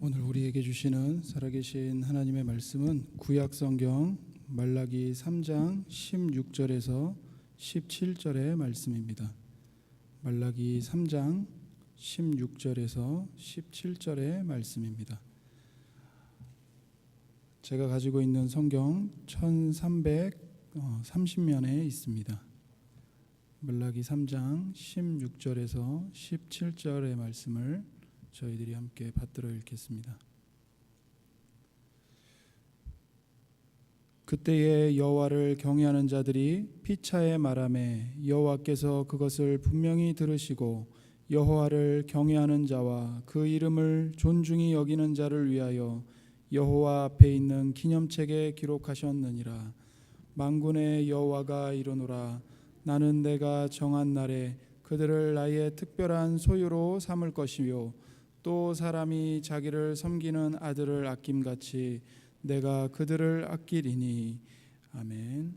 오늘 우리에게 주시는 살아계신 하나님의 말씀은 구약성경 말라기 3장 16절에서 17절의 말씀입니다. 말라기 3장 16절에서 17절의 말씀입니다. 제가 가지고 있는 성경 1330면에 있습니다. 말라기 3장 16절에서 17절의 말씀을 저희들이 함께 받들어 읽겠습니다. 그때에 여호와를 경외하는 자들이 피차에 말하매 여호와께서 그것을 분명히 들으시고 여호와를 경외하는 자와 그 이름을 존중히 여기는 자를 위하여 여호와 앞에 있는 기념책에 기록하셨느니라. 만군의 여호와가 이르노라. 나는 내가 정한 날에 그들을 나의 특별한 소유로 삼을 것이요 또 사람이 자기를 섬기는 아들을 아낌같이 내가 그들을 아끼리니. 아멘.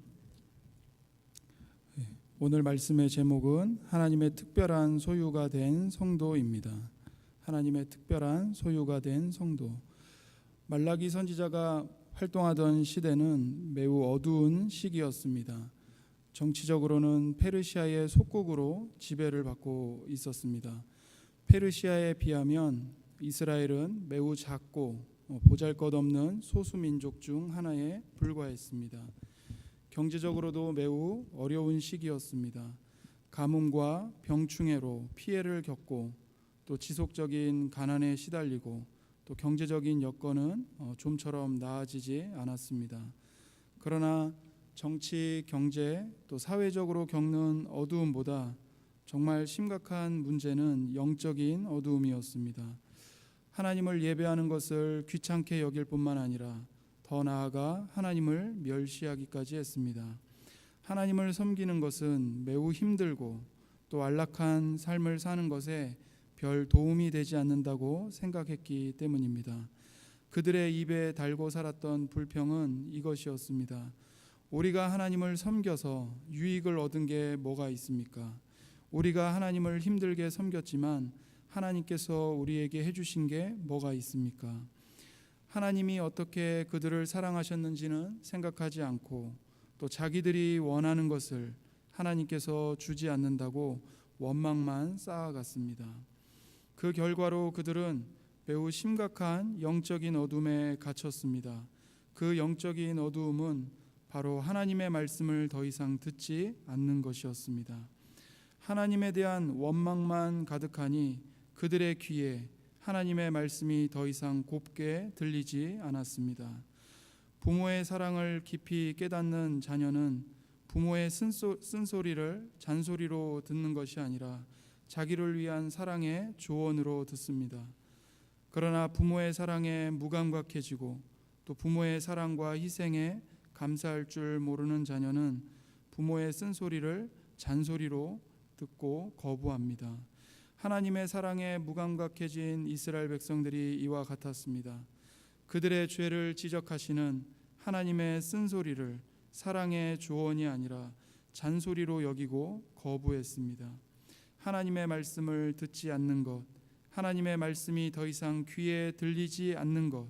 오늘 말씀의 제목은 하나님의 특별한 소유가 된 성도입니다. 하나님의 특별한 소유가 된 성도. 말라기 선지자가 활동하던 시대는 매우 어두운 시기였습니다. 정치적으로는 페르시아의 속국으로 지배를 받고 있었습니다. 페르시아에 비하면 이스라엘은 매우 작고 보잘것없는 소수민족 중 하나에 불과했습니다. 경제적으로도 매우 어려운 시기였습니다. 가뭄과 병충해로 피해를 겪고 또 지속적인 가난에 시달리고 또 경제적인 여건은 좀처럼 나아지지 않았습니다. 그러나 정치, 경제 또 사회적으로 겪는 어두움보다 정말 심각한 문제는 영적인 어두움이었습니다. 하나님을 예배하는 것을 귀찮게 여길 뿐만 아니라 더 나아가 하나님을 멸시하기까지 했습니다. 하나님을 섬기는 것은 매우 힘들고 또 안락한 삶을 사는 것에 별 도움이 되지 않는다고 생각했기 때문입니다. 그들의 입에 달고 살았던 불평은 이것이었습니다. 우리가 하나님을 섬겨서 유익을 얻은 게 뭐가 있습니까? 우리가 하나님을 힘들게 섬겼지만 하나님께서 우리에게 해주신 게 뭐가 있습니까? 하나님이 어떻게 그들을 사랑하셨는지는 생각하지 않고 또 자기들이 원하는 것을 하나님께서 주지 않는다고 원망만 쌓아갔습니다. 그 결과로 그들은 매우 심각한 영적인 어둠에 갇혔습니다. 그 영적인 어두움은 바로 하나님의 말씀을 더 이상 듣지 않는 것이었습니다. 하나님에 대한 원망만 가득하니 그들의 귀에 하나님의 말씀이 더 이상 곱게 들리지 않았습니다. 부모의 사랑을 깊이 깨닫는 자녀는 부모의 쓴소리를 잔소리로 듣는 것이 아니라 자기를 위한 사랑의 조언으로 듣습니다. 그러나 부모의 사랑에 무감각해지고 또 부모의 사랑과 희생에 감사할 줄 모르는 자녀는 부모의 쓴소리를 잔소리로 듣고 거부합니다. 하나님의 사랑에 무감각해진 이스라엘 백성들이 이와 같았습니다. 그들의 죄를 지적하시는 하나님의 쓴소리를 사랑의 조언이 아니라 잔소리로 여기고 거부했습니다. 하나님의 말씀을 듣지 않는 것, 하나님의 말씀이 더 이상 귀에 들리지 않는 것,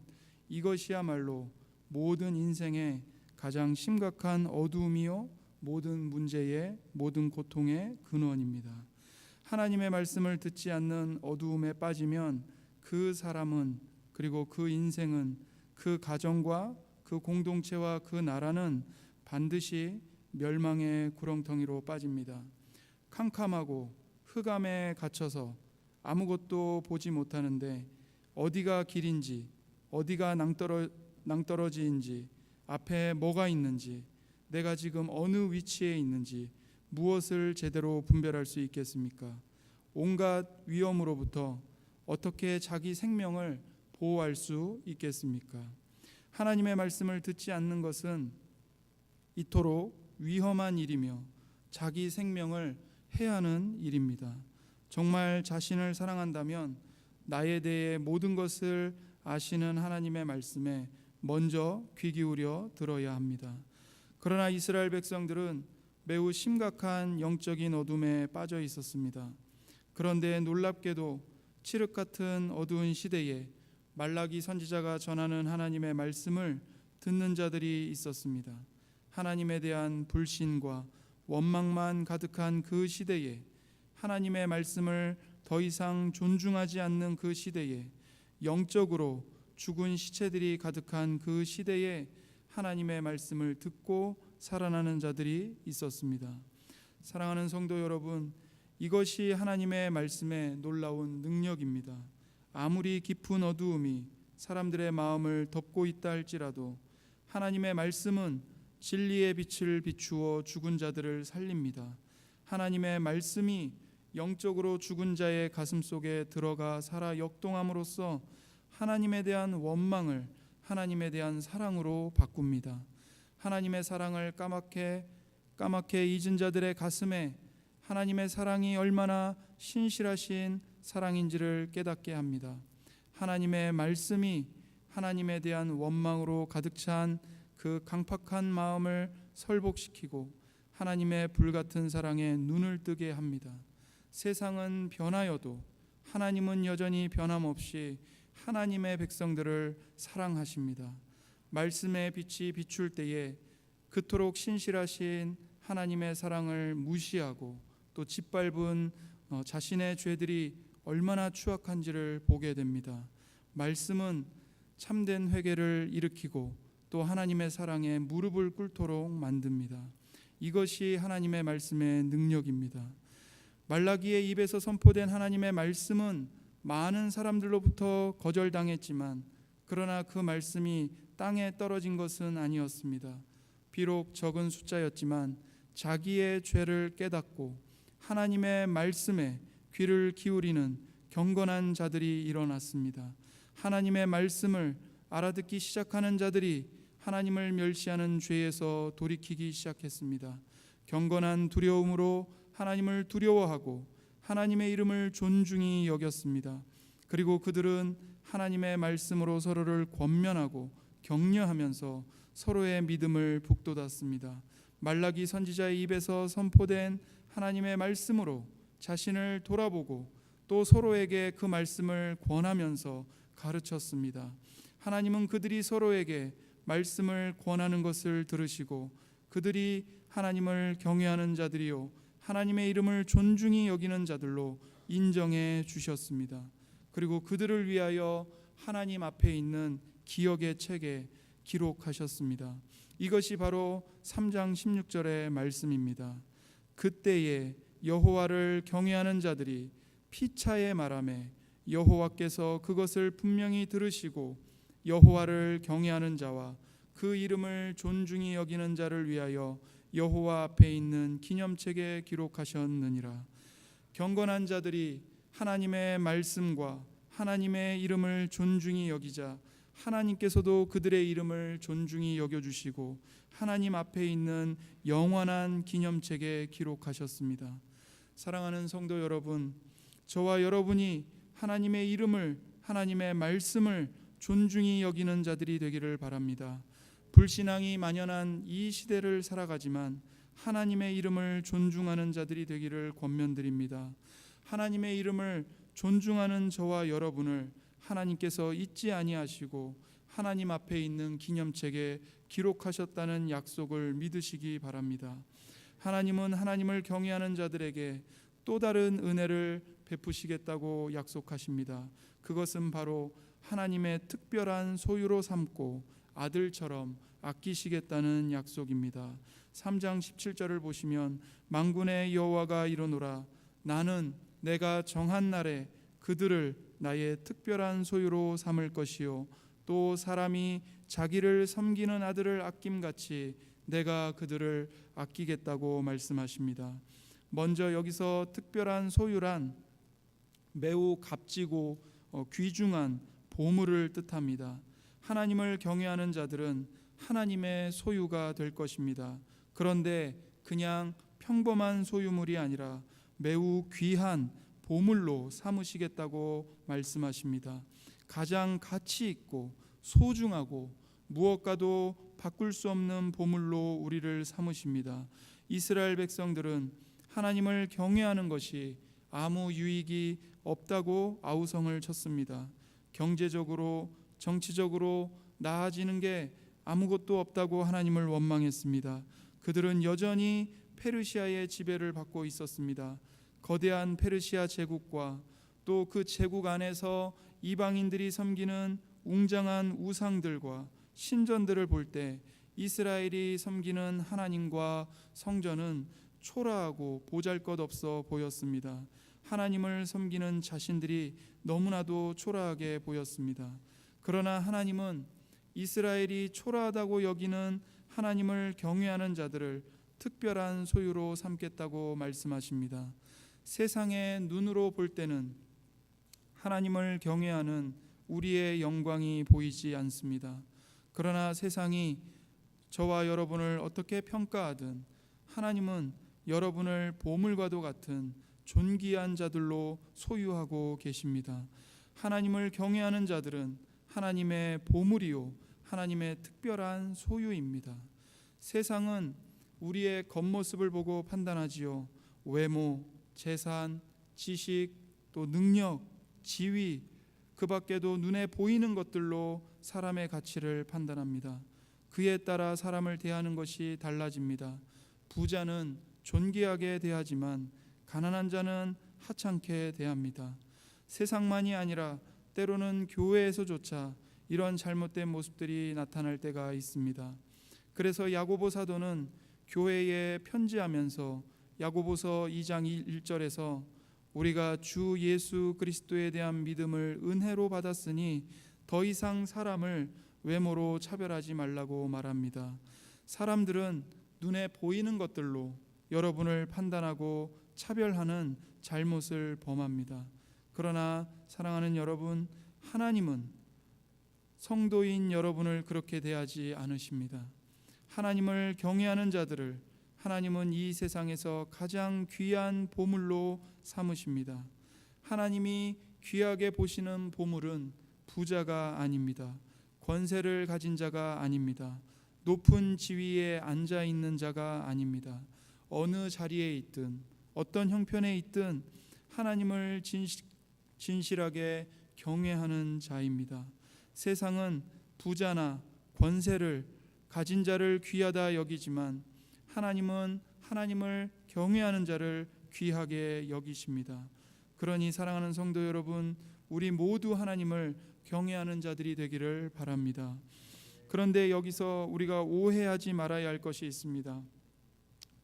이것이야말로 모든 인생의 가장 심각한 어두움이요 모든 문제의 모든 고통의 근원입니다. 하나님의 말씀을 듣지 않는 어두움에 빠지면 그 사람은 그리고 그 인생은 그 가정과 그 공동체와 그 나라는 반드시 멸망의 구렁텅이로 빠집니다. 캄캄하고 흑암에 갇혀서 아무것도 보지 못하는데 어디가 길인지 어디가 낭떠러지인지 앞에 뭐가 있는지 내가 지금 어느 위치에 있는지 무엇을 제대로 분별할 수 있겠습니까? 온갖 위험으로부터 어떻게 자기 생명을 보호할 수 있겠습니까? 하나님의 말씀을 듣지 않는 것은 이토록 위험한 일이며 자기 생명을 해하는 일입니다. 정말 자신을 사랑한다면 나에 대해 모든 것을 아시는 하나님의 말씀에 먼저 귀 기울여 들어야 합니다. 그러나 이스라엘 백성들은 매우 심각한 영적인 어둠에 빠져 있었습니다. 그런데 놀랍게도 칠흑 같은 어두운 시대에 말라기 선지자가 전하는 하나님의 말씀을 듣는 자들이 있었습니다. 하나님에 대한 불신과 원망만 가득한 그 시대에, 하나님의 말씀을 더 이상 존중하지 않는 그 시대에, 영적으로 죽은 시체들이 가득한 그 시대에 하나님의 말씀을 듣고 살아나는 자들이 있었습니다. 사랑하는 성도 여러분, 이것이 하나님의 말씀의 놀라운 능력입니다. 아무리 깊은 어두움이 사람들의 마음을 덮고 있다 할지라도 하나님의 말씀은 진리의 빛을 비추어 죽은 자들을 살립니다. 하나님의 말씀이 영적으로 죽은 자의 가슴 속에 들어가 살아 역동함으로써 하나님에 대한 원망을 하나님에 대한 사랑으로 바꿉니다. 하나님의 사랑을 까맣게 잊은 자들의 가슴에 하나님의 사랑이 얼마나 신실하신 사랑인지를 깨닫게 합니다. 하나님의 말씀이 하나님에 대한 원망으로 가득 찬 그 강팍한 마음을 설복시키고 하나님의 불같은 사랑에 눈을 뜨게 합니다. 세상은 변하여도 하나님은 여전히 변함없이 하나님의 백성들을 사랑하십니다. 말씀의 빛이 비출 때에 그토록 신실하신 하나님의 사랑을 무시하고 또 짓밟은 자신의 죄들이 얼마나 추악한지를 보게 됩니다. 말씀은 참된 회개를 일으키고 또 하나님의 사랑에 무릎을 꿇도록 만듭니다. 이것이 하나님의 말씀의 능력입니다. 말라기의 입에서 선포된 하나님의 말씀은 많은 사람들로부터 거절당했지만 그러나 그 말씀이 땅에 떨어진 것은 아니었습니다. 비록 적은 숫자였지만 자기의 죄를 깨닫고 하나님의 말씀에 귀를 기울이는 경건한 자들이 일어났습니다. 하나님의 말씀을 알아듣기 시작하는 자들이 하나님을 멸시하는 죄에서 돌이키기 시작했습니다. 경건한 두려움으로 하나님을 두려워하고 하나님의 이름을 존중히 여겼습니다. 그리고 그들은 하나님의 말씀으로 서로를 권면하고 격려하면서 서로의 믿음을 북돋았습니다. 말라기 선지자의 입에서 선포된 하나님의 말씀으로 자신을 돌아보고 또 서로에게 그 말씀을 권하면서 가르쳤습니다. 하나님은 그들이 서로에게 말씀을 권하는 것을 들으시고 그들이 하나님을 경외하는 자들이요 하나님의 이름을 존중히 여기는 자들로 인정해 주셨습니다. 그리고 그들을 위하여 하나님 앞에 있는 기억의 책에 기록하셨습니다. 이것이 바로 3장 16절의 말씀입니다. 그때에 여호와를 경외하는 자들이 피차에 말하매 여호와께서 그것을 분명히 들으시고 여호와를 경외하는 자와 그 이름을 존중히 여기는 자를 위하여 여호와 앞에 있는 기념책에 기록하셨느니라. 경건한 자들이 하나님의 말씀과 하나님의 이름을 존중히 여기자 하나님께서도 그들의 이름을 존중히 여겨주시고 하나님 앞에 있는 영원한 기념책에 기록하셨습니다. 사랑하는 성도 여러분, 저와 여러분이 하나님의 이름을 하나님의 말씀을 존중히 여기는 자들이 되기를 바랍니다. 불신앙이 만연한 이 시대를 살아가지만 하나님의 이름을 존중하는 자들이 되기를 권면드립니다. 하나님의 이름을 존중하는 저와 여러분을 하나님께서 잊지 아니하시고 하나님 앞에 있는 기념책에 기록하셨다는 약속을 믿으시기 바랍니다. 하나님은 하나님을 경외하는 자들에게 또 다른 은혜를 베푸시겠다고 약속하십니다. 그것은 바로 하나님의 특별한 소유로 삼고 아들처럼 아끼시겠다는 약속입니다. 3장 17절을 보시면 만군의 여호와가 이르노라 나는 내가 정한 날에 그들을 나의 특별한 소유로 삼을 것이요 또 사람이 자기를 섬기는 아들을 아낌같이 내가 그들을 아끼겠다고 말씀하십니다. 먼저 여기서 특별한 소유란 매우 값지고 귀중한 보물을 뜻합니다. 하나님을 경외하는 자들은 하나님의 소유가 될 것입니다. 그런데 그냥 평범한 소유물이 아니라 매우 귀한 보물로 삼으시겠다고 말씀하십니다. 가장 가치 있고 소중하고 무엇과도 바꿀 수 없는 보물로 우리를 삼으십니다. 이스라엘 백성들은 하나님을 경외하는 것이 아무 유익이 없다고 아우성을 쳤습니다. 경제적으로, 정치적으로 나아지는 게 아무것도 없다고 하나님을 원망했습니다. 그들은 여전히 페르시아의 지배를 받고 있었습니다. 거대한 페르시아 제국과 또 그 제국 안에서 이방인들이 섬기는 웅장한 우상들과 신전들을 볼 때 이스라엘이 섬기는 하나님과 성전은 초라하고 보잘것없어 보였습니다. 하나님을 섬기는 자신들이 너무나도 초라하게 보였습니다. 그러나 하나님은 이스라엘이 초라하다고 여기는 하나님을 경외하는 자들을 특별한 소유로 삼겠다고 말씀하십니다. 세상의 눈으로 볼 때는 하나님을 경외하는 우리의 영광이 보이지 않습니다. 그러나 세상이 저와 여러분을 어떻게 평가하든 하나님은 여러분을 보물과도 같은 존귀한 자들로 소유하고 계십니다. 하나님을 경외하는 자들은 하나님의 보물이요 하나님의 특별한 소유입니다. 세상은 우리의 겉모습을 보고 판단하지요. 외모, 재산, 지식, 또 능력, 지위, 그 밖에도 눈에 보이는 것들로 사람의 가치를 판단합니다. 그에 따라 사람을 대하는 것이 달라집니다. 부자는 존귀하게 대하지만 가난한 자는 하찮게 대합니다. 세상만이 아니라 때로는 교회에서조차 이런 잘못된 모습들이 나타날 때가 있습니다. 그래서 야고보 사도는 교회에 편지하면서 야고보서 2장 1절에서 우리가 주 예수 그리스도에 대한 믿음을 은혜로 받았으니 더 이상 사람을 외모로 차별하지 말라고 말합니다. 사람들은 눈에 보이는 것들로 여러분을 판단하고 차별하는 잘못을 범합니다. 그러나 사랑하는 여러분, 하나님은 성도인 여러분을 그렇게 대하지 않으십니다. 하나님을 경외하는 자들을 하나님은 이 세상에서 가장 귀한 보물로 삼으십니다. 하나님이 귀하게 보시는 보물은 부자가 아닙니다. 권세를 가진 자가 아닙니다. 높은 지위에 앉아 있는 자가 아닙니다. 어느 자리에 있든 어떤 형편에 있든 하나님을 진실하게 경외하는 자입니다. 세상은 부자나 권세를 가진 자를 귀하다 여기지만 하나님은 하나님을 경외하는 자를 귀하게 여기십니다. 그러니 사랑하는 성도 여러분, 우리 모두 하나님을 경외하는 자들이 되기를 바랍니다. 그런데 여기서 우리가 오해하지 말아야 할 것이 있습니다.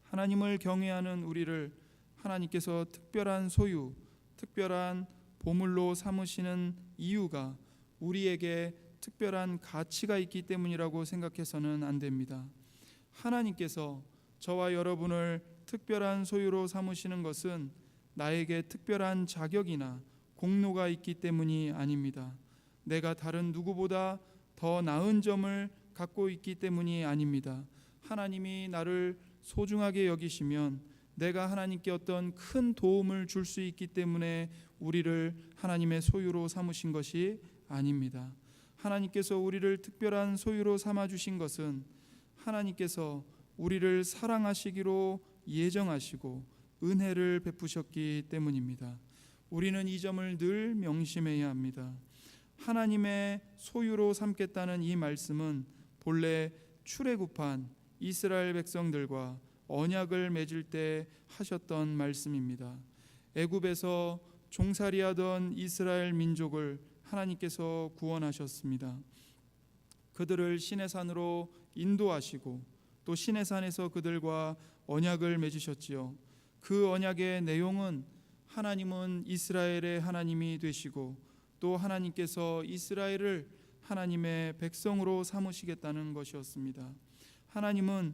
하나님을 경외하는 우리를 하나님께서 특별한 소유, 특별한 보물로 삼으시는 이유가 우리에게 특별한 가치가 있기 때문이라고 생각해서는 안 됩니다. 하나님께서 저와 여러분을 특별한 소유로 삼으시는 것은 나에게 특별한 자격이나 공로가 있기 때문이 아닙니다. 내가 다른 누구보다 더 나은 점을 갖고 있기 때문이 아닙니다. 하나님이 나를 소중하게 여기시면 내가 하나님께 어떤 큰 도움을 줄 수 있기 때문에 우리를 하나님의 소유로 삼으신 것이 아닙니다. 하나님께서 우리를 특별한 소유로 삼아 주신 것은 하나님께서 우리를 사랑하시기로 예정하시고 은혜를 베푸셨기 때문입니다. 우리는 이 점을 늘 명심해야 합니다. 하나님의 소유로 삼겠다는 이 말씀은 본래 출애굽한 이스라엘 백성들과 언약을 맺을 때 하셨던 말씀입니다. 애굽에서 종살이하던 이스라엘 민족을 하나님께서 구원하셨습니다. 그들을 시내산으로 인도하시고 또 시내산에서 그들과 언약을 맺으셨지요. 그 언약의 내용은 하나님은 이스라엘의 하나님이 되시고 또 하나님께서 이스라엘을 하나님의 백성으로 삼으시겠다는 것이었습니다. 하나님은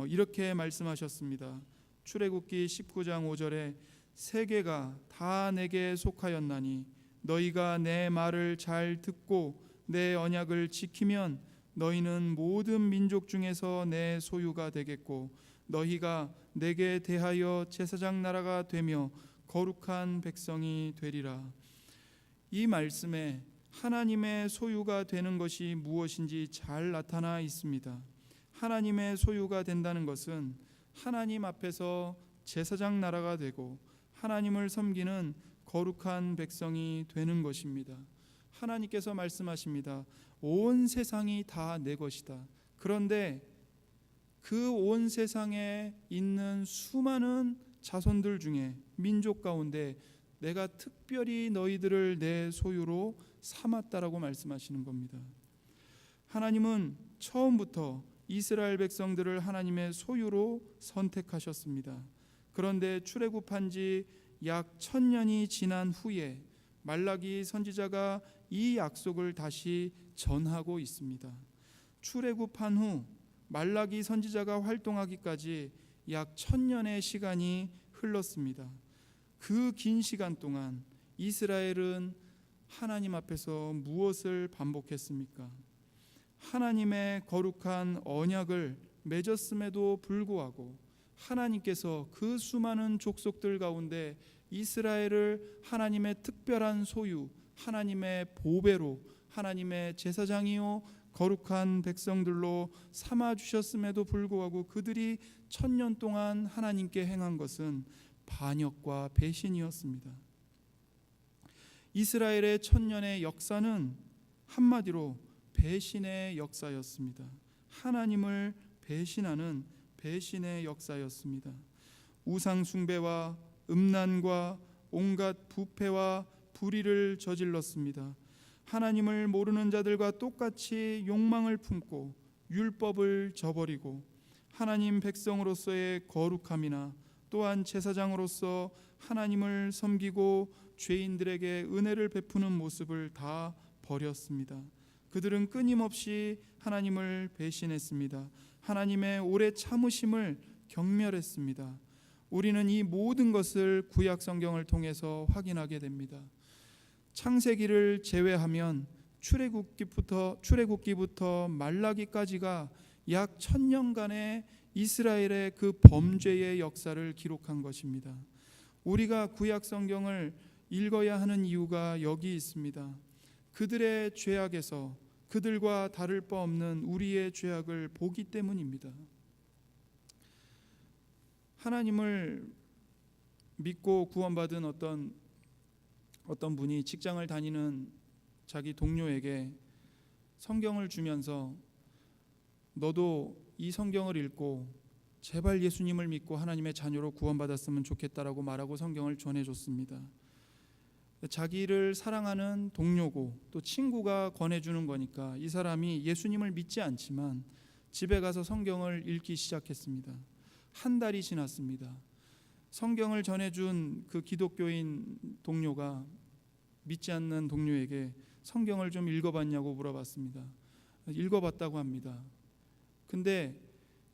이렇게 말씀하셨습니다. 출애굽기 19장 5절에 세계가 다 내게 속하였나니 너희가 내 말을 잘 듣고 내 언약을 지키면 너희는 모든 민족 중에서 내 소유가 되겠고 너희가 내게 대하여 제사장 나라가 되며 거룩한 백성이 되리라. 이 말씀에 하나님의 소유가 되는 것이 무엇인지 잘 나타나 있습니다. 하나님의 소유가 된다는 것은 하나님 앞에서 제사장 나라가 되고 하나님을 섬기는 거룩한 백성이 되는 것입니다. 하나님께서 말씀하십니다. 온 세상이 다 내 것이다. 그런데 그 온 세상에 있는 수많은 자손들 중에, 민족 가운데 내가 특별히 너희들을 내 소유로 삼았다라고 말씀하시는 겁니다. 하나님은 처음부터 이스라엘 백성들을 하나님의 소유로 선택하셨습니다. 그런데 출애굽한 지 약 1000년이 지난 후에 말라기 선지자가 이 약속을 다시 전하고 있습니다. 출애굽한 후 말라기 선지자가 활동하기까지 약 1000년의 시간이 흘렀습니다. 그 긴 시간 동안 이스라엘은 하나님 앞에서 무엇을 반복했습니까? 하나님의 거룩한 언약을 맺었음에도 불구하고 하나님께서 그 수많은 족속들 가운데 이스라엘을 하나님의 특별한 소유, 하나님의 보배로, 하나님의 제사장이요 거룩한 백성들로 삼아주셨음에도 불구하고 그들이 1000년 동안 하나님께 행한 것은 반역과 배신이었습니다. 이스라엘의 1000년의 역사는 한마디로 배신의 역사였습니다. 하나님을 배신하는 배신의 역사였습니다. 우상 숭배와 음란과 온갖 부패와 불의를 저질렀습니다. 하나님을 모르는 자들과 똑같이 욕망을 품고 율법을 저버리고 하나님 백성으로서의 거룩함이나 또한 제사장으로서 하나님을 섬기고 죄인들에게 은혜를 베푸는 모습을 다 버렸습니다. 그들은 끊임없이 하나님을 배신했습니다. 하나님의 오래 참으심을 경멸했습니다. 우리는 이 모든 것을 구약 성경을 통해서 확인하게 됩니다. 창세기를 제외하면 출애굽기부터 말라기까지가 약 1000년간의 이스라엘의 그 범죄의 역사를 기록한 것입니다. 우리가 구약 성경을 읽어야 하는 이유가 여기 있습니다. 그들의 죄악에서 그들과 다를 바 없는 우리의 죄악을 보기 때문입니다. 하나님을 믿고 구원받은 어떤 분이 직장을 다니는 자기 동료에게 성경을 주면서 너도 이 성경을 읽고 제발 예수님을 믿고 하나님의 자녀로 구원받았으면 좋겠다라고 말하고 성경을 전해줬습니다. 자기를 사랑하는 동료고 또 친구가 권해주는 거니까 이 사람이 예수님을 믿지 않지만 집에 가서 성경을 읽기 시작했습니다. 한 달이 지났습니다. 성경을 전해준 그 기독교인 동료가 믿지 않는 동료에게 성경을 좀 읽어봤냐고 물어봤습니다. 읽어봤다고 합니다. 근데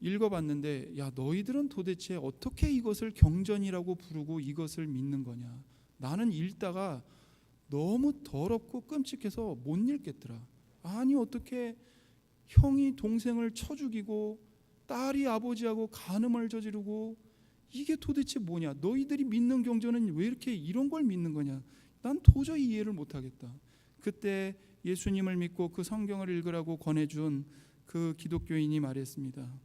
읽어봤는데 야 너희들은 도대체 어떻게 이것을 경전이라고 부르고 이것을 믿는 거냐. 나는 읽다가 너무 더럽고 끔찍해서 못 읽겠더라. 아니 어떻게 형이 동생을 쳐 죽이고 딸이 아버지하고 간음을 저지르고 이게 도대체 뭐냐. 너희들이 믿는 경전은 왜 이렇게 이런 걸 믿는 거냐. 난 도저히 이해를 못하겠다. 그때 예수님을 믿고 그 성경을 읽으라고 권해준 그 기독교인이 말했습니다.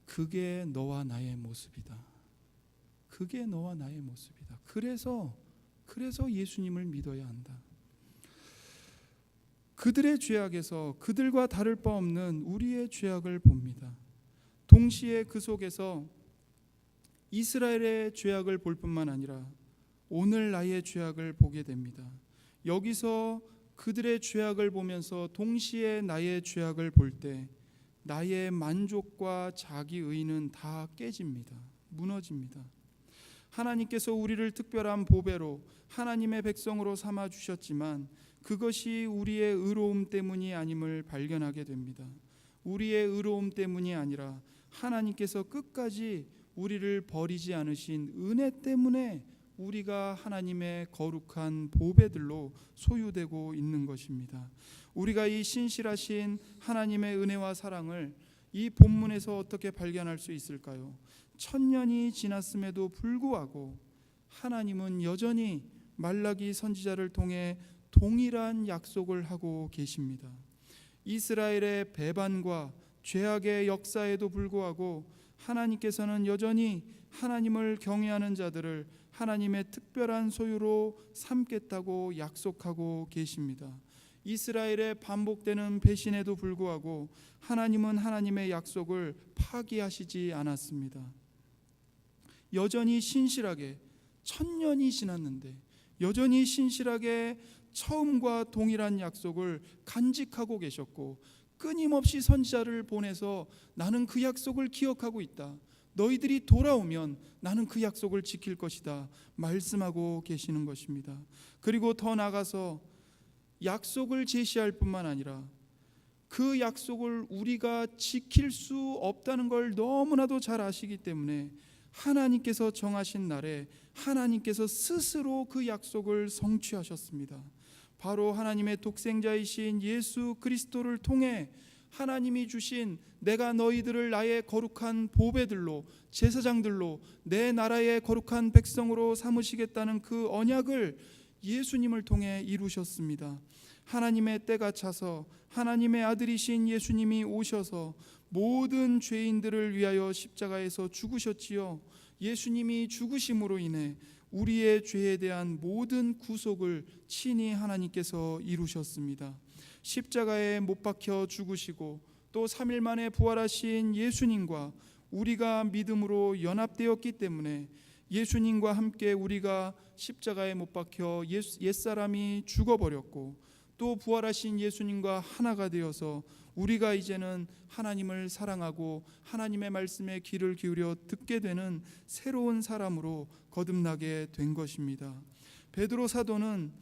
그게 너와 나의 모습이다. 그게 너와 나의 모습이다. 그래서 예수님을 믿어야 한다. 그들의 죄악에서 그들과 다를 바 없는 우리의 죄악을 봅니다. 동시에 그 속에서 이스라엘의 죄악을 볼 뿐만 아니라 오늘 나의 죄악을 보게 됩니다. 여기서 그들의 죄악을 보면서 동시에 나의 죄악을 볼 때 나의 만족과 자기의는 다 깨집니다. 무너집니다. 하나님께서 우리를 특별한 보배로 하나님의 백성으로 삼아 주셨지만 그것이 우리의 의로움 때문이 아님을 발견하게 됩니다. 우리의 의로움 때문이 아니라 하나님께서 끝까지 우리를 버리지 않으신 은혜 때문에 우리가 하나님의 거룩한 보배들로 소유되고 있는 것입니다. 우리가 이 신실하신 하나님의 은혜와 사랑을 이 본문에서 어떻게 발견할 수 있을까요? 1000년이 지났음에도 불구하고 하나님은 여전히 말라기 선지자를 통해 동일한 약속을 하고 계십니다. 이스라엘의 배반과 죄악의 역사에도 불구하고 하나님께서는 여전히 하나님을 경외하는 자들을 하나님의 특별한 소유로 삼겠다고 약속하고 계십니다. 이스라엘의 반복되는 배신에도 불구하고 하나님은 하나님의 약속을 파기하시지 않았습니다. 여전히 신실하게, 1000년이 지났는데 여전히 신실하게 처음과 동일한 약속을 간직하고 계셨고, 끊임없이 선지자를 보내서 나는 그 약속을 기억하고 있다, 너희들이 돌아오면 나는 그 약속을 지킬 것이다 말씀하고 계시는 것입니다. 그리고 더 나아가서 약속을 제시할 뿐만 아니라 그 약속을 우리가 지킬 수 없다는 걸 너무나도 잘 아시기 때문에 하나님께서 정하신 날에 하나님께서 스스로 그 약속을 성취하셨습니다. 바로 하나님의 독생자이신 예수 그리스도를 통해 하나님이 주신 내가 너희들을 나의 거룩한 보배들로, 제사장들로, 내 나라의 거룩한 백성으로 삼으시겠다는 그 언약을 예수님을 통해 이루셨습니다. 하나님의 때가 차서 하나님의 아들이신 예수님이 오셔서 모든 죄인들을 위하여 십자가에서 죽으셨지요. 예수님이 죽으심으로 인해 우리의 죄에 대한 모든 구속을 친히 하나님께서 이루셨습니다. 십자가에 못 박혀 죽으시고 또 3일 만에 부활하신 예수님과 우리가 믿음으로 연합되었기 때문에 예수님과 함께 우리가 십자가에 못 박혀 옛사람이 죽어버렸고, 또 부활하신 예수님과 하나가 되어서 우리가 이제는 하나님을 사랑하고 하나님의 말씀에 귀를 기울여 듣게 되는 새로운 사람으로 거듭나게 된 것입니다. 베드로 사도는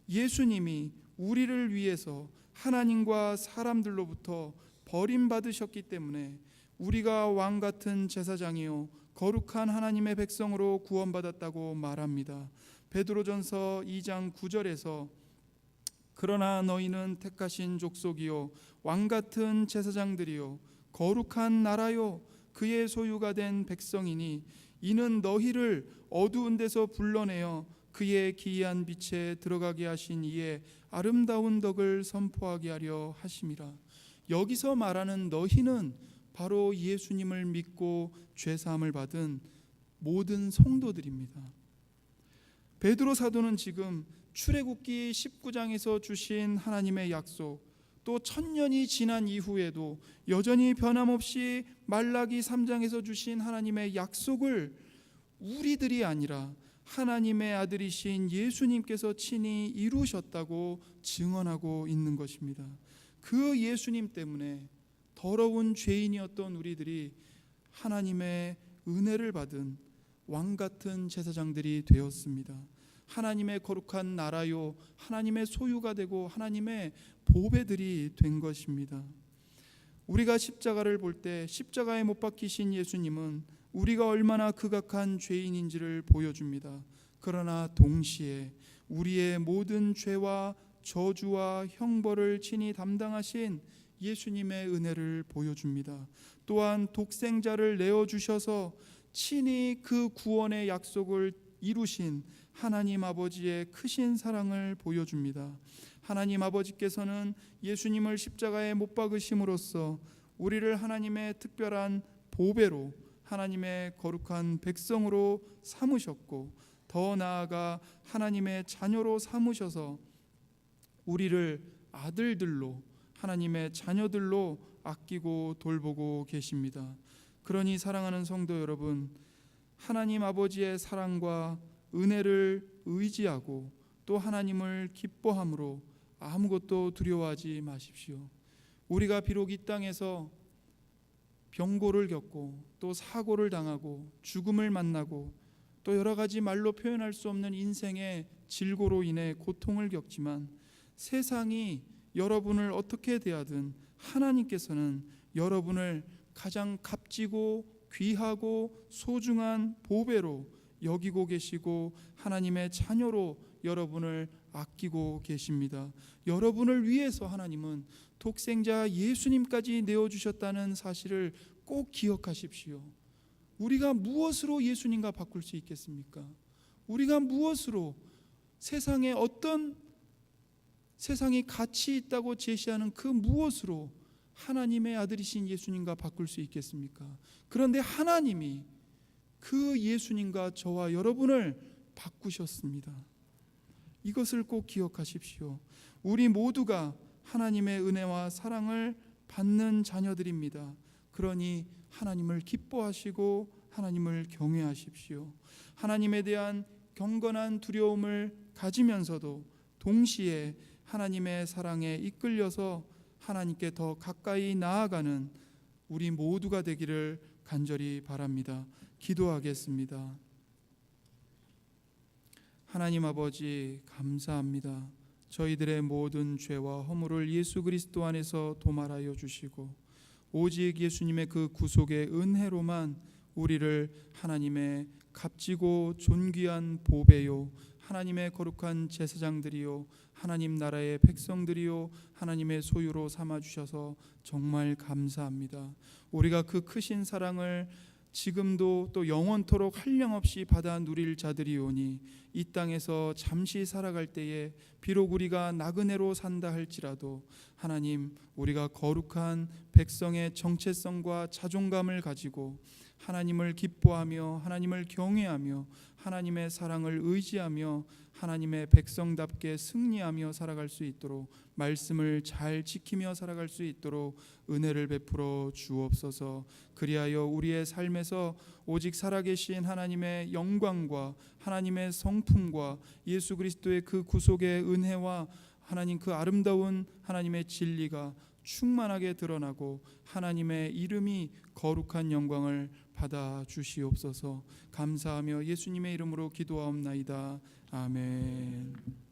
예수님이 우리를 위해서 하나님과 사람들로부터 버림받으셨기 때문에 우리가 왕같은 제사장이요 거룩한 하나님의 백성으로 구원받았다고 말합니다. 베드로전서 2장 9절에서 그러나 너희는 택하신 족속이요 왕같은 제사장들이요 거룩한 나라요 그의 소유가 된 백성이니 이는 너희를 어두운 데서 불러내어 그의 기이한 빛에 들어가게 하신 이의 아름다운 덕을 선포하게 하려 하심이라. 여기서 말하는 너희는 바로 예수님을 믿고 죄사함을 받은 모든 성도들입니다. 베드로 사도는 지금 출애굽기 19장에서 주신 하나님의 약속, 또 1000년이 지난 이후에도 여전히 변함없이 말라기 3장에서 주신 하나님의 약속을 우리들이 아니라 하나님의 아들이신 예수님께서 친히 이루셨다고 증언하고 있는 것입니다. 그 예수님 때문에 더러운 죄인이었던 우리들이 하나님의 은혜를 받은 왕같은 제사장들이 되었습니다. 하나님의 거룩한 나라요 하나님의 소유가 되고 하나님의 보배들이 된 것입니다. 우리가 십자가를 볼 때 십자가에 못 박히신 예수님은 우리가 얼마나 극악한 죄인인지를 보여줍니다. 그러나 동시에 우리의 모든 죄와 저주와 형벌을 친히 담당하신 예수님의 은혜를 보여줍니다. 또한 독생자를 내어주셔서 친히 그 구원의 약속을 이루신 하나님 아버지의 크신 사랑을 보여줍니다. 하나님 아버지께서는 예수님을 십자가에 못 박으심으로써 우리를 하나님의 특별한 보배로 하나님의 거룩한 백성으로 삼으셨고, 더 나아가 하나님의 자녀로 삼으셔서 우리를 아들들로 하나님의 자녀들로 아끼고 돌보고 계십니다. 그러니 사랑하는 성도 여러분, 하나님 아버지의 사랑과 은혜를 의지하고 또 하나님을 기뻐함으로 아무것도 두려워하지 마십시오. 우리가 비록 이 땅에서 병고를 겪고 또 사고를 당하고 죽음을 만나고 또 여러 가지 말로 표현할 수 없는 인생의 질고로 인해 고통을 겪지만, 세상이 여러분을 어떻게 대하든 하나님께서는 여러분을 가장 값지고 귀하고 소중한 보배로 여기고 계시고 하나님의 자녀로 여러분을 아끼고 계십니다. 여러분을 위해서 하나님은 독생자 예수님까지 내어주셨다는 사실을 꼭 기억하십시오. 우리가 무엇으로 예수님과 바꿀 수 있겠습니까? 우리가 무엇으로 세상에 어떤 세상이 가치 있다고 제시하는 그 무엇으로 하나님의 아들이신 예수님과 바꿀 수 있겠습니까? 그런데 하나님이 그 예수님과 저와 여러분을 바꾸셨습니다. 이것을 꼭 기억하십시오. 우리 모두가 하나님의 은혜와 사랑을 받는 자녀들입니다. 그러니 하나님을 기뻐하시고 하나님을 경외하십시오. 하나님에 대한 경건한 두려움을 가지면서도 동시에 하나님의 사랑에 이끌려서 하나님께 더 가까이 나아가는 우리 모두가 되기를 간절히 바랍니다. 기도하겠습니다. 하나님 아버지, 감사합니다. 저희들의 모든 죄와 허물을 예수 그리스도 안에서 도말하여 주시고 오직 예수님의 그 구속의 은혜로만 우리를 하나님의 값지고 존귀한 보배요, 하나님의 거룩한 제사장들이요, 하나님 나라의 백성들이요, 하나님의 소유로 삼아주셔서 정말 감사합니다. 우리가 그 크신 사랑을 지금도 또 영원토록 한량없이 받아 누릴 자들이오니 이 땅에서 잠시 살아갈 때에 비록 우리가 나그네로 산다 할지라도 하나님, 우리가 거룩한 백성의 정체성과 자존감을 가지고 하나님을 기뻐하며 하나님을 경외하며 하나님의 사랑을 의지하며 하나님의 백성답게 승리하며 살아갈 수 있도록, 말씀을 잘 지키며 살아갈 수 있도록 은혜를 베풀어 주옵소서. 그리하여 우리의 삶에서 오직 살아계신 하나님의 영광과 하나님의 성품과 예수 그리스도의 그 구속의 은혜와 하나님 그 아름다운 하나님의 진리가 충만하게 드러나고 하나님의 이름이 거룩한 영광을 받아 주시옵소서. 감사하며 예수님의 이름으로 기도하옵나이다. 아멘.